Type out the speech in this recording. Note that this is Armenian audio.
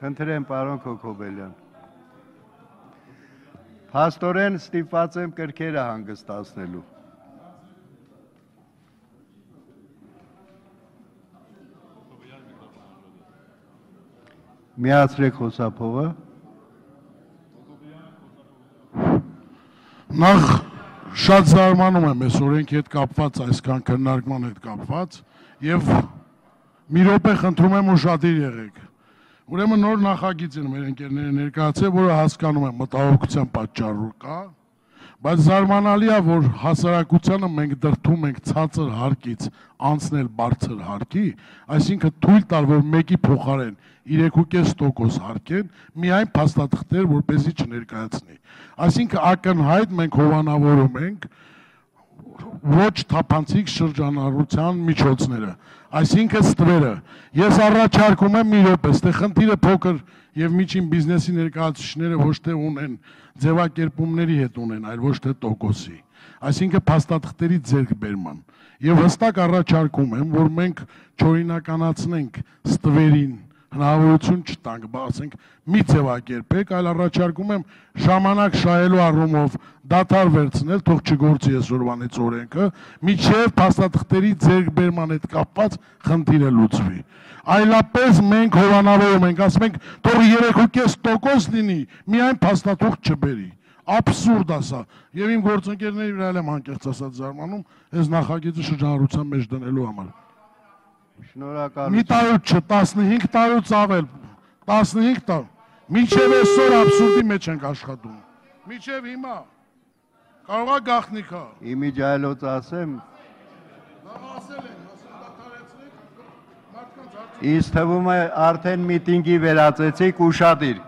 Խնդրեմ, պարոն Քոքոբելյան։ Փաստորեն ստիպված եմ կրքերը հանգստացնելու։ Միացրեք խոսափողը։ Նախ շատ զարմանում եմ այս օրենքի հետ կապված, այսքան քննարկման հետ կապված, եւ մի րոպե խնդրում եմ ուշադիր եղեք։ Ուրեմն նոր նախագիծ են մեր ընկերները ներկայացրել, որը հասկանում եմ մտահոգության պատճառ կա, բայց զարմանալի է, որ հասարակությանը մենք դրդում ենք ցածր հարկից անցնել բարձր հարկի, այսինքն թույլ տալ, որ մեկի փոխարեն 3.5% հարկեն, միայն փաստաթղթեր, որպեսզի չներկայացնի։ Այսինքն ակնհայտ մենք հովանավորում ենք ոչ թափանցիկ շրջանառության միջոցները, այսինքն ստվերը։ Ես առաջարկում եմ մի րոպե, ստե խնդիրը փոքր եւ միջին բիզնեսի ներկայացուցիչները ոչ թե ունեն ձևակերպումների հետ ունեն, այլ ոչ թե տոկոսի։ Այսինքն փաստաթղթերի ձեռքբերման։ Եվ հստակ առաջարկում եմ, որ մենք չօրինականացնենք ստվերին հնարավորություն չտանք, ասենք մի ձևակերպեք, այլ առաջարկում եմ ժամանակ շահելու առումով դադար վերցնել, թող չգործի այսօրվանից օրենքը, մինչև փաստաթղթերի ձեռքբերման հետ կապված խնդիրը լուծվի։ Այլապես մենք հովանավորում ենք, ասում ենք, թող 3.5% լինի, միայն փաստաթուղթ չբերի։ Աբսուրդ է սա։ Եվ իմ գործընկերների վրա եմ անկեղծ ասած զարմանում, այս նախագիծը շրջանառության մեջ դնելու համար։ Շնորհակալություն։ Մի տարուց չէ, 15 տարուց ավել, 15 տար։ Մինչև այսօր աբսուրդի մեջ ենք աշխատում։ Մինչև հիմա կարող է գաղտնիքա։ Իմիջայլոց ասեմ։ Ասել են, դադարեցրեք, մարդկանց Ինձ թվում է արդեն միտինգի վերածեցիք ուշադիր։